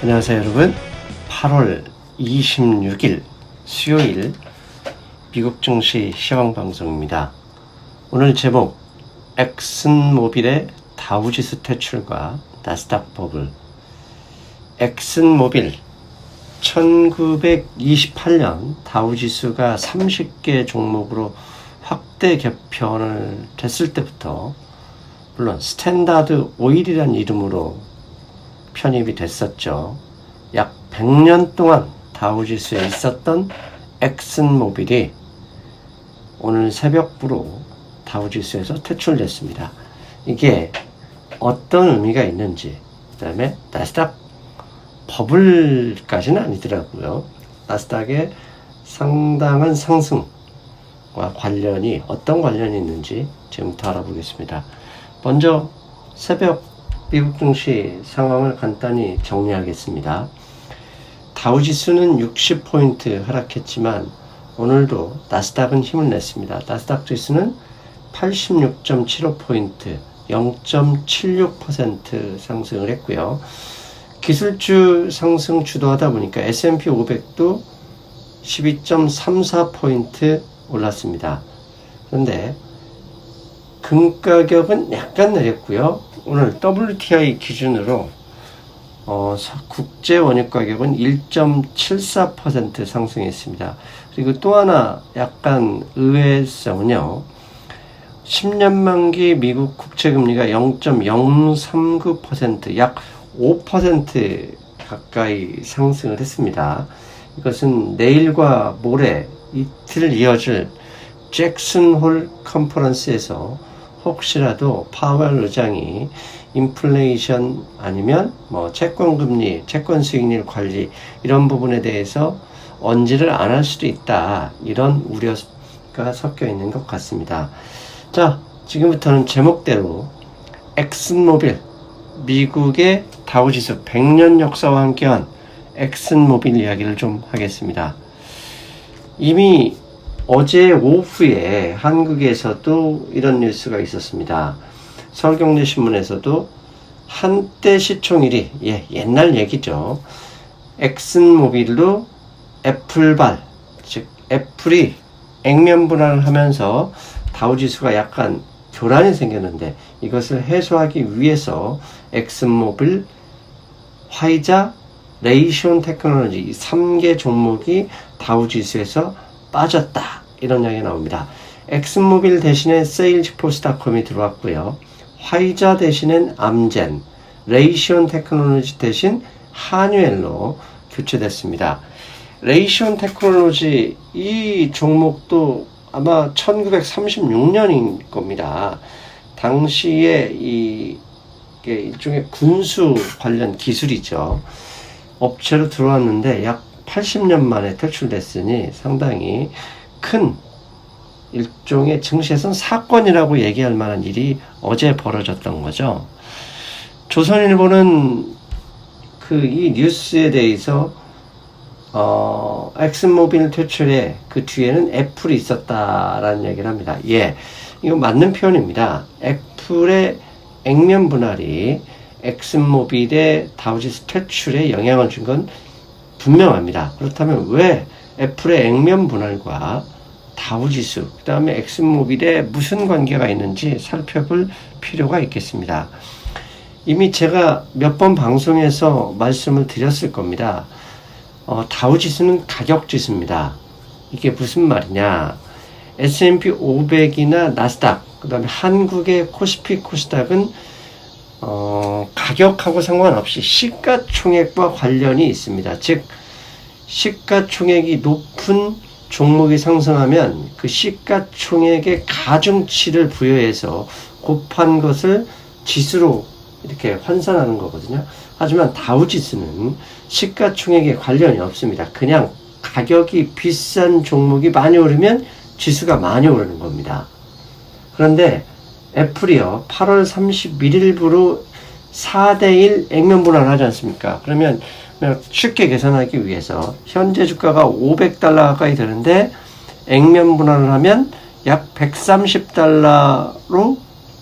안녕하세요 여러분. 8월 26일 수요일 미국 증시 시황 방송입니다. 오늘 제목 엑슨모빌의 다우지수 퇴출과 나스닥 버블. 엑슨모빌 1928년 다우지수가 30개 종목으로 확대 개편을 됐을 때부터 물론 스탠다드 오일이라는 이름으로 편입이 됐었죠. 약 100년 동안 다우지수에 있었던 엑슨모빌이 오늘 새벽부로 다우지수에서 퇴출됐습니다. 이게 어떤 의미가 있는지, 그 다음에 나스닥 버블까지는 아니더라고요. 나스닥의 상당한 상승과 관련이 어떤 관련이 있는지 지금부터 알아보겠습니다. 먼저 새벽 미국 증시 상황을 간단히 정리하겠습니다. 다우지수는 60포인트 하락했지만 오늘도 나스닥은 힘을 냈습니다. 나스닥 지수는 86.75포인트, 0.76% 상승을 했고요. 기술주 상승 주도하다 보니까 S&P 500도 12.34포인트 올랐습니다. 그런데 금 가격은 약간 내렸고요. 오늘 WTI 기준으로 국제 원유 가격은 1.74% 상승했습니다. 그리고 또 하나 약간 의외성은요. 10년 만기 미국 국채 금리가 0.039%, 약 5% 가까이 상승을 했습니다. 이것은 내일과 모레 이틀 이어질 잭슨홀 컨퍼런스에서 혹시라도 파월 의장이 인플레이션 아니면 채권금리, 채권 수익률 관리 이런 부분에 대해서 언지를 안 할 수도 있다. 이런 우려가 섞여 있는 것 같습니다. 자, 지금부터는 제목대로 엑슨모빌, 미국의 다우지수 100년 역사와 함께한 엑슨모빌 이야기를 좀 하겠습니다. 이미 어제 오후에 한국에서도 이런 뉴스가 있었습니다. 서울경제신문에서도 한때 시총일이 옛날 얘기죠. 엑슨모빌로 애플발, 즉 애플이 액면 분할을 하면서 다우지수가 약간 교란이 생겼는데 이것을 해소하기 위해서 엑슨모빌, 화이자, 레이시온 테크놀로지 이 3개 종목이 다우지수에서 빠졌다. 이런 이야기가 나옵니다. 엑슨모빌 대신에 세일즈포스닷컴이 들어왔고요. 화이자 대신엔 암젠, 레이시온 테크놀로지 대신 한유엘로 교체됐습니다. 레이시온 테크놀로지 이 종목도 아마 1936년인 겁니다. 당시에 이게 일종의 군수 관련 기술이죠. 업체로 들어왔는데 약 80년 만에 퇴출됐으니 상당히 큰 일종의 증시에선 사건이라고 얘기할 만한 일이 어제 벌어졌던 거죠. 조선일보는 이 뉴스에 대해서 엑슨모빌 퇴출에 그 뒤에는 애플이 있었다라는 얘기를 합니다. 이거 맞는 표현입니다. 애플의 액면 분할이 엑슨모빌의 다우지수 퇴출에 영향을 준 건 분명합니다. 그렇다면 왜 애플의 액면 분할과 다우지수, 그 다음에 엑슨모빌에 무슨 관계가 있는지 살펴볼 필요가 있겠습니다. 이미 제가 몇 번 방송에서 말씀을 드렸을 겁니다. 다우지수는 가격지수입니다. 이게 무슨 말이냐. S&P 500이나 나스닥, 그 다음에 한국의 코스피 코스닥은 가격하고 상관없이 시가총액과 관련이 있습니다. 즉 시가총액이 높은 종목이 상승하면 그 시가총액의 가중치를 부여해서 곱한 것을 지수로 이렇게 환산하는 거거든요. 하지만 다우지수는 시가총액에 관련이 없습니다. 그냥 가격이 비싼 종목이 많이 오르면 지수가 많이 오르는 겁니다. 그런데 애플이요, 8월 31일부로 4대1 액면 분할을 하지 않습니까? 그러면 쉽게 계산하기 위해서 현재 주가가 $500 가까이 되는데 액면 분할을 하면 약 $130로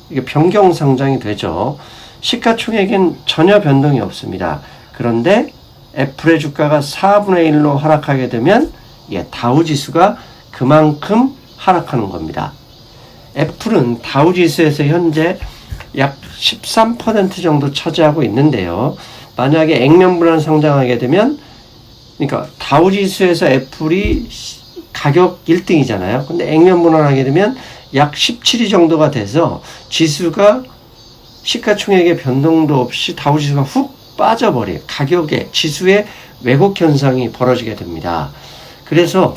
이게 변경 상장이 되죠. 시가총액엔 전혀 변동이 없습니다. 그런데 애플의 주가가 4분의 1로 하락하게 되면 다우지수가 그만큼 하락하는 겁니다. 애플은 다우지수에서 현재 약 13% 정도 차지하고 있는데요. 만약에 액면분할 상장하게 되면, 그러니까 다우지수에서 애플이 가격 1등이잖아요. 근데 액면분할하게 되면 약 17위 정도가 돼서 지수가 시가총액의 변동도 없이 다우지수가 훅 빠져버려요. 가격에, 지수의 왜곡 현상이 벌어지게 됩니다. 그래서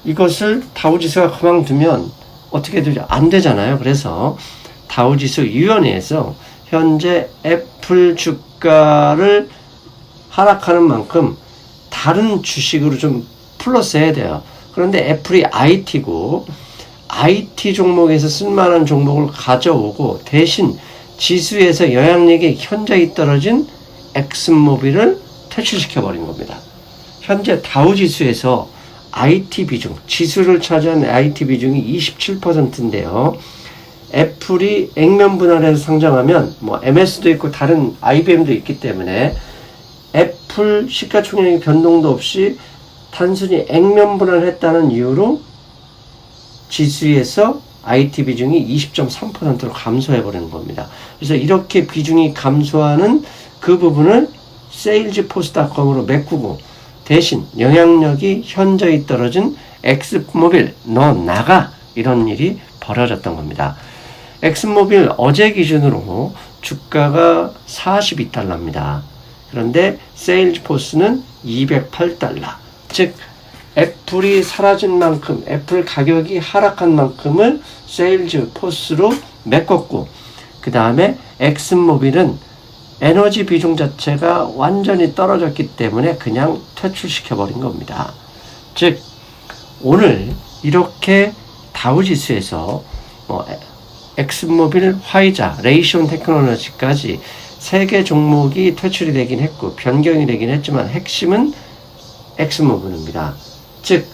이것을 다우지수가 그만두면 어떻게 되죠? 안 되잖아요. 그래서 다우지수 위원회에서 현재 애플 주가를 하락하는 만큼 다른 주식으로 좀 플러스 해야 돼요. 그런데 애플이 IT고 IT 종목에서 쓸만한 종목을 가져오고 대신 지수에서 영향력이 현저히 떨어진 엑슨모빌을 퇴출시켜버린 겁니다. 현재 다우지수에서 IT 비중, 지수를 차지하는 IT 비중이 27%인데요. 애플이 액면 분할해서 상장하면 MS도 있고 다른 IBM도 있기 때문에 애플 시가총액의 변동도 없이 단순히 액면 분할했다는 이유로 지수에서 IT 비중이 20.3%로 감소해버리는 겁니다. 그래서 이렇게 비중이 감소하는 그 부분을 세일즈포스닷컴으로 메꾸고 대신 영향력이 현저히 떨어진 엑스모빌 너 나가, 이런 일이 벌어졌던 겁니다. 엑스모빌 어제 기준으로 주가가 42달러입니다. 그런데 세일즈포스는 208달러. 즉 애플이 사라진 만큼, 애플 가격이 하락한 만큼을 세일즈포스로 메꿨고, 그 다음에 엑슨모빌은 에너지 비중 자체가 완전히 떨어졌기 때문에 그냥 퇴출시켜버린 겁니다. 즉 오늘 이렇게 다우지수에서 엑슨모빌, 화이자, 레이시온 테크놀로지까지 3개 종목이 퇴출이 되긴 했고 변경이 되긴 했지만 핵심은 엑슨모빌입니다. 즉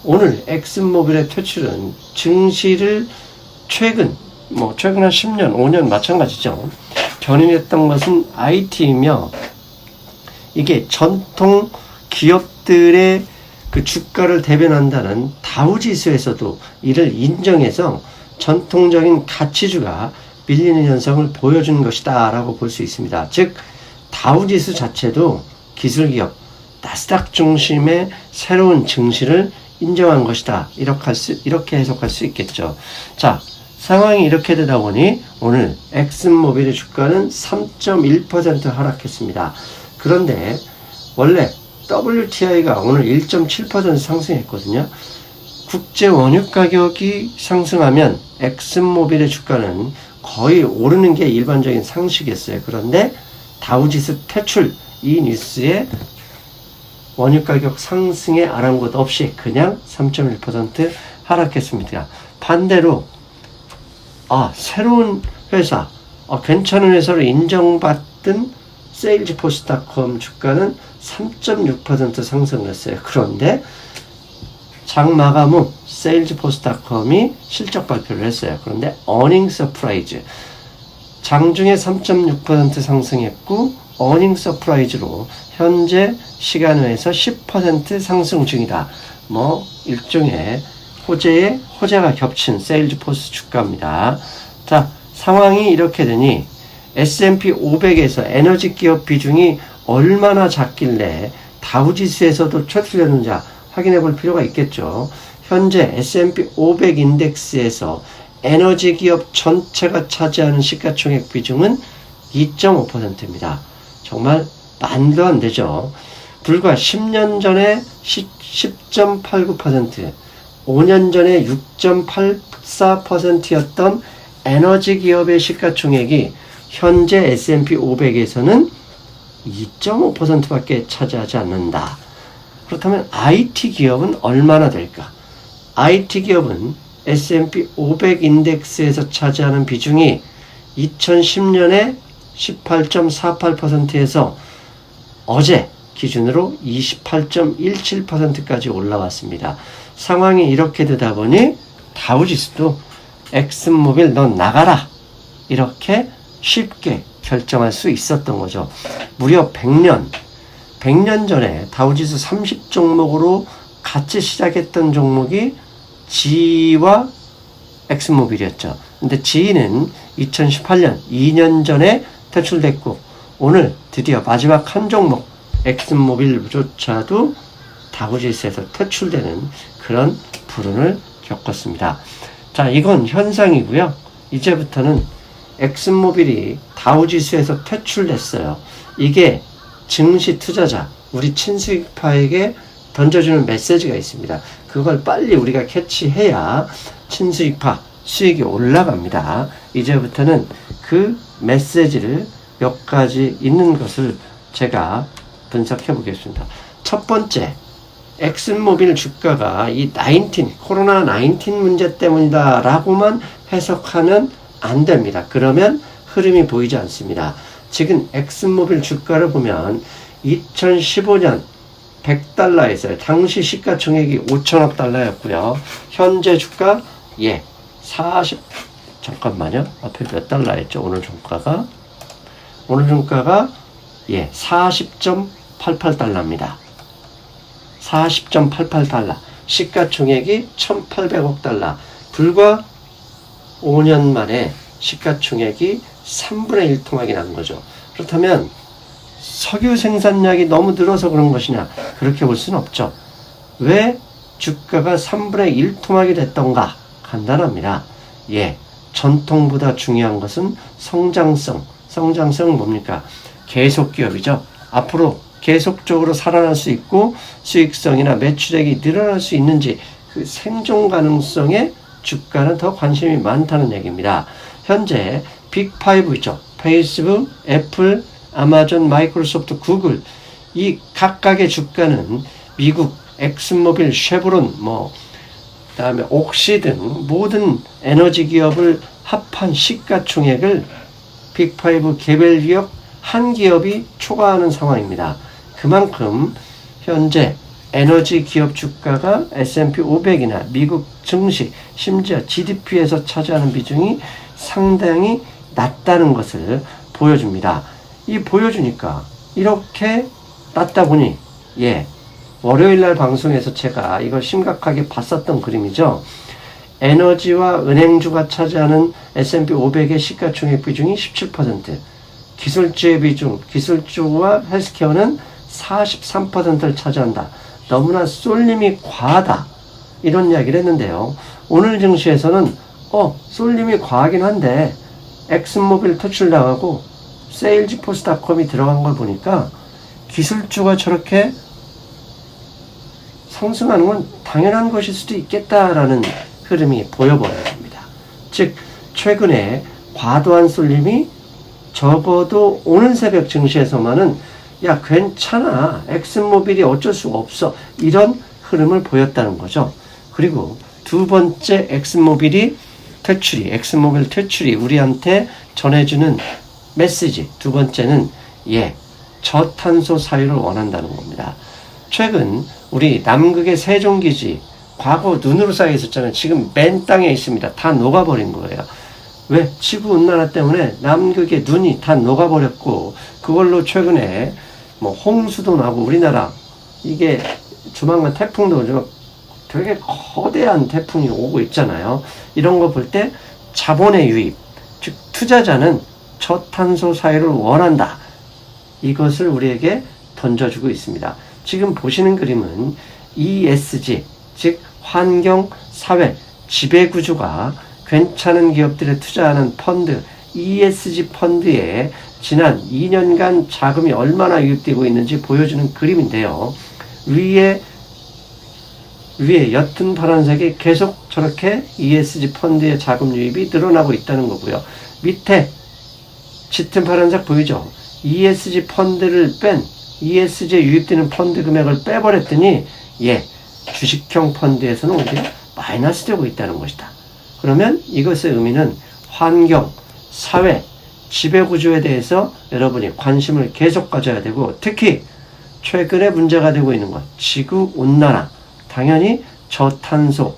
오늘 엑슨모빌의 퇴출은 증시를 최근 한 10년, 5년 마찬가지죠. 견인했던 것은 IT이며 이게 전통 기업들의 그 주가를 대변한다는 다우지수에서도 이를 인정해서 전통적인 가치주가 밀리는 현상을 보여주는 것이다 라고 볼 수 있습니다. 즉 다우지수 자체도 기술기업 나스닥 중심의 새로운 증시를 인정한 것이다, 이렇게 해석할 수 있겠죠. 자, 상황이 이렇게 되다 보니 오늘 엑슨모빌의 주가는 3.1% 하락했습니다. 그런데 원래 WTI가 오늘 1.7% 상승했거든요. 국제 원유 가격이 상승하면 엑슨모빌의 주가는 거의 오르는 게 일반적인 상식이었어요. 그런데 다우지수 퇴출, 이 뉴스에 원유 가격 상승에 아랑곳 없이 그냥 3.1% 하락했습니다. 반대로 새로운 회사, 괜찮은 회사로 인정받던 세일즈포스닷컴 주가는 3.6% 상승을 했어요. 그런데 장 마감 후 세일즈포스닷컴이 실적 발표를 했어요. 그런데 어닝 서프라이즈, 장중에 3.6% 상승했고 어닝 서프라이즈로 현재 시간외에서 10% 상승 중이다. 일종의 호재가 겹친 세일즈포스 주가입니다. 자, 상황이 이렇게 되니 S&P 500에서 에너지 기업 비중이 얼마나 작길래 다우지수에서도 퇴출되는지 확인해 볼 필요가 있겠죠. 현재 S&P 500 인덱스에서 에너지 기업 전체가 차지하는 시가총액 비중은 2.5%입니다. 정말 말도 안 되죠. 불과 10년 전에 10.89%, 5년 전에 6.84%였던 에너지 기업의 시가총액이 현재 S&P 500에서는 2.5%밖에 차지하지 않는다. 그렇다면 IT 기업은 얼마나 될까? IT 기업은 S&P 500 인덱스에서 차지하는 비중이 2010년에 18.48%에서 어제 기준으로 28.17%까지 올라왔습니다. 상황이 이렇게 되다 보니 다우지수도 엑슨모빌 넌 나가라, 이렇게 쉽게 결정할 수 있었던 거죠. 무려 100년, 100년 전에 다우지수 30종목으로 같이 시작했던 종목이 GE와 엑슨모빌이었죠. 근데 GE는 2018년 2년 전에 퇴출됐고 오늘 드디어 마지막 한 종목 엑슨모빌조차도 다우지수에서 퇴출되는 그런 불운을 겪었습니다. 자, 이건 현상이고요. 이제부터는 엑슨모빌이 다우지수에서 퇴출됐어요. 이게 증시 투자자, 우리 친수익파에게 던져주는 메시지가 있습니다. 그걸 빨리 우리가 캐치해야 친수익파 수익이 올라갑니다. 이제부터는 그 메시지를 몇 가지 있는 것을 제가 분석해 보겠습니다. 첫 번째, 엑슨모빌 주가가 이 코로나 19 문제 때문이다 라고만 해석하면 안 됩니다. 그러면 흐름이 보이지 않습니다. 지금 엑슨모빌 주가를 보면 2015년 100달러였어요. 당시 시가총액이 5천억 달러였고요. 현재 주가 잠깐만요. 앞에 몇 달러였죠? 오늘 종가가 40.88달러입니다. 40.88달러. 시가총액이 1,800억 달러. 불과 5년 만에 시가총액이 3분의 1 토막이 난 거죠. 그렇다면 석유 생산량이 너무 늘어서 그런 것이냐? 그렇게 볼 수는 없죠. 왜 주가가 3분의 1 토막이 됐던가? 간단합니다. 전통보다 중요한 것은 성장성. 성장성은 뭡니까? 계속 기업이죠. 앞으로 계속적으로 살아날 수 있고 수익성이나 매출액이 늘어날 수 있는지 그 생존 가능성에 주가는 더 관심이 많다는 얘기입니다. 현재 빅5 있죠. 페이스북, 애플, 아마존, 마이크로소프트, 구글 이 각각의 주가는 미국 엑슨모빌, 쉐브론, 그다음에 옥시 등 모든 에너지 기업을 합한 시가총액을 빅5 개별 기업 한 기업이 초과하는 상황입니다. 그만큼 현재 에너지 기업 주가가 S&P 500이나 미국 증시, 심지어 GDP에서 차지하는 비중이 상당히 낮다는 것을 보여줍니다. 이 보여주니까 이렇게 낮다 보니 월요일날 방송에서 제가 이걸 심각하게 봤었던 그림이죠. 에너지와 은행주가 차지하는 S&P 500의 시가총액 비중이 17%, 기술주의 비중, 기술주와 헬스케어는 43%를 차지한다. 너무나 쏠림이 과하다. 이런 이야기를 했는데요. 오늘 증시에서는 쏠림이 과하긴 한데 엑슨모빌 퇴출당하고 세일즈포스닷컴이 들어간 걸 보니까 기술주가 저렇게 상승하는 건 당연한 것일 수도 있겠다라는 흐름이 보여버려야 됩니다. 즉 최근에 과도한 쏠림이 적어도 오늘 새벽 증시에서만은 괜찮아, 엑슨모빌이 어쩔 수 없어, 이런 흐름을 보였다는 거죠. 그리고 두 번째 엑슨모빌 퇴출이 우리한테 전해주는 메시지, 두 번째는 저탄소 사회를 원한다는 겁니다. 최근 우리 남극의 세종기지 과거 눈으로 쌓여 있었잖아요. 지금 맨 땅에 있습니다. 다 녹아버린 거예요. 왜? 지구온난화 때문에 남극의 눈이 다 녹아버렸고 그걸로 최근에 홍수도 나고 우리나라 이게 조만간 태풍도 오지만 되게 거대한 태풍이 오고 있잖아요. 이런 거 볼 때 자본의 유입, 즉 투자자는 저탄소 사회를 원한다. 이것을 우리에게 던져주고 있습니다. 지금 보시는 그림은 ESG, 즉 환경, 사회, 지배구조가 괜찮은 기업들에 투자하는 �펀드, ESG 펀드에 지난 2년간 자금이 얼마나 유입되고 있는지 보여주는 그림인데요. 위에 옅은 파란색이 계속 저렇게 ESG 펀드의 자금 유입이 늘어나고 있다는 거고요. 밑에 짙은 파란색 보이죠? ESG 펀드를 ESG에 유입되는 펀드 금액을 빼버렸더니 주식형 펀드에서는 오히려 마이너스 되고 있다는 것이다. 그러면 이것의 의미는 환경, 사회, 지배구조에 대해서 여러분이 관심을 계속 가져야 되고 특히 최근에 문제가 되고 있는 것, 지구온난화, 당연히 저탄소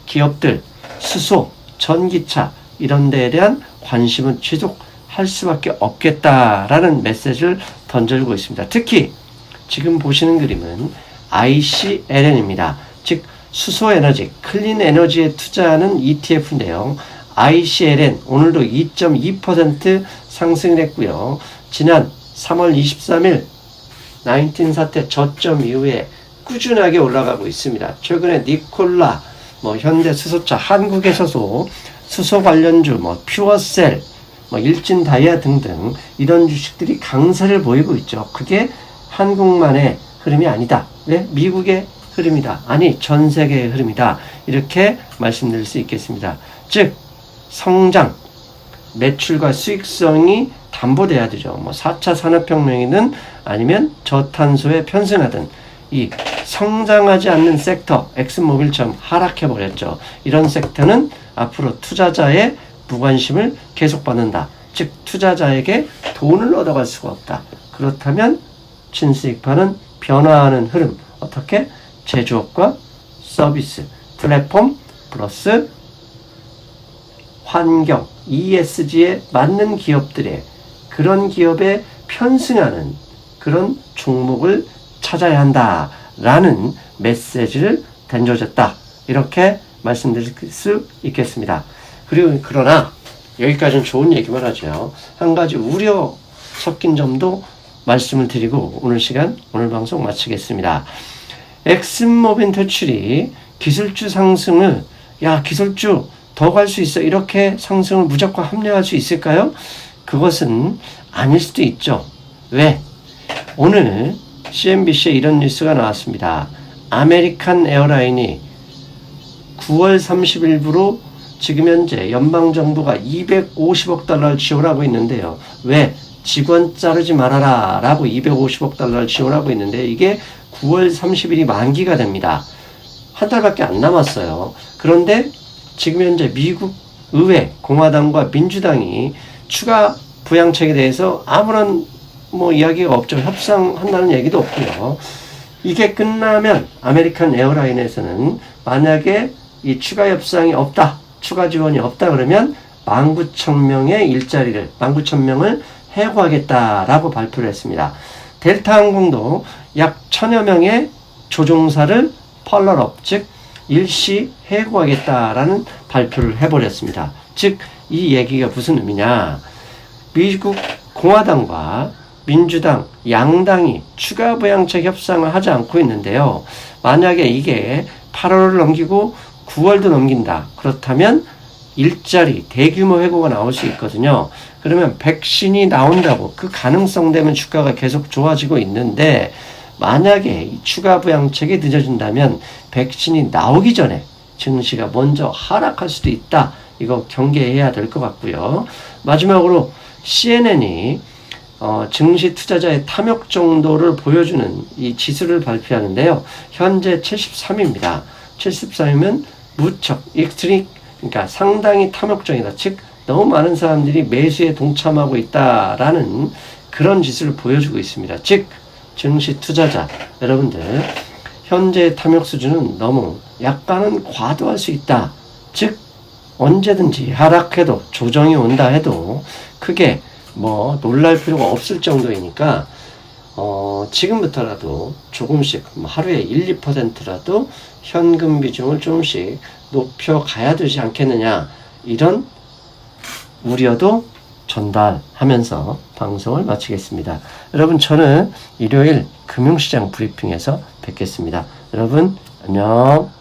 기업들, 수소, 전기차 이런 데에 대한 관심은 지속할 수밖에 없겠다라는 메시지를 던져주고 있습니다. 특히 지금 보시는 그림은 ICLN입니다. 즉 수소에너지, 클린 에너지에 투자하는 ETF인데요. ICLN 오늘도 2.2% 상승을 했고요. 지난 3월 23일 19 사태 저점 이후에 꾸준하게 올라가고 있습니다. 최근에 니콜라, 현대수소차, 한국에서도 수소 관련주, 퓨어셀, 일진다이아 등등 이런 주식들이 강세를 보이고 있죠. 그게 한국만의 흐름이 아니다. 왜? 미국의 흐름이다. 아니, 전 세계의 흐름이다. 이렇게 말씀드릴 수 있겠습니다. 즉, 성장, 매출과 수익성이 담보돼야 되죠. 4차 산업혁명이든 아니면 저탄소에 편승하든 이 성장하지 않는 섹터, 엑슨모빌처럼 하락해버렸죠. 이런 섹터는 앞으로 투자자의 무관심을 계속 받는다. 즉 투자자에게 돈을 얻어갈 수가 없다. 그렇다면 친수익파는 변화하는 흐름, 어떻게? 제조업과 서비스, 플랫폼 플러스 환경, ESG에 맞는 기업들의 그런 기업에 편승하는 그런 종목을 찾아야 한다라는 메시지를 던져줬다. 이렇게 말씀드릴 수 있겠습니다. 그러나 여기까지는 좋은 얘기만 하죠. 한 가지 우려 섞인 점도 말씀을 드리고 오늘 방송 마치겠습니다. 엑슨모빌 퇴출이 기술주 상승을 기술주 더 갈 수 있어 이렇게 상승을 무조건 합리화할 수 있을까요? 그것은 아닐 수도 있죠. 왜? 오늘 CNBC에 이런 뉴스가 나왔습니다. 아메리칸 에어라인이 9월 30일부로 지금 현재 연방정부가 250억 달러를 지원하고 있는데요. 왜? 직원 자르지 말아라 라고 250억 달러를 지원하고 있는데 이게 9월 30일이 만기가 됩니다. 한 달밖에 안 남았어요. 그런데 지금 현재 미국 의회 공화당과 민주당이 추가 부양책에 대해서 아무런 이야기가 없죠. 협상한다는 얘기도 없고요. 이게 끝나면 아메리칸 에어라인에서는 만약에 이 추가 협상이 없다, 추가 지원이 없다 그러면 19,000명의 일자리를 19,000명을 해고하겠다라고 발표를 했습니다. 델타 항공도 약 1,000여 명의 조종사를 펄러업, 즉 일시 해고하겠다라는 발표를 해버렸습니다. 즉 이 얘기가 무슨 의미냐? 미국 공화당과 민주당, 양당이 추가 부양책 협상을 하지 않고 있는데요. 만약에 이게 8월을 넘기고 9월도 넘긴다. 그렇다면 일자리, 대규모 해고가 나올 수 있거든요. 그러면 백신이 나온다고 그 가능성 되면 주가가 계속 좋아지고 있는데 만약에 이 추가 부양책이 늦어진다면 백신이 나오기 전에 증시가 먼저 하락할 수도 있다. 이거 경계해야 될 것 같고요. 마지막으로 CNN이 증시 투자자의 탐욕 정도를 보여주는 이 지수를 발표하는데요. 현재 73입니다. 73이면 무척 익스트릭, 그러니까 상당히 탐욕적이다. 즉 너무 많은 사람들이 매수에 동참하고 있다라는 그런 지수를 보여주고 있습니다. 즉 증시 투자자 여러분들 현재 탐욕 수준은 너무 약간은 과도할 수 있다. 즉 언제든지 하락해도 조정이 온다 해도 크게 놀랄 필요가 없을 정도이니까 지금부터라도 조금씩 하루에 1, 2%라도 현금 비중을 조금씩 높여가야 되지 않겠느냐 이런 우려도 전달하면서 방송을 마치겠습니다. 여러분 저는 일요일 금융시장 브리핑에서 뵙겠습니다. 여러분 안녕.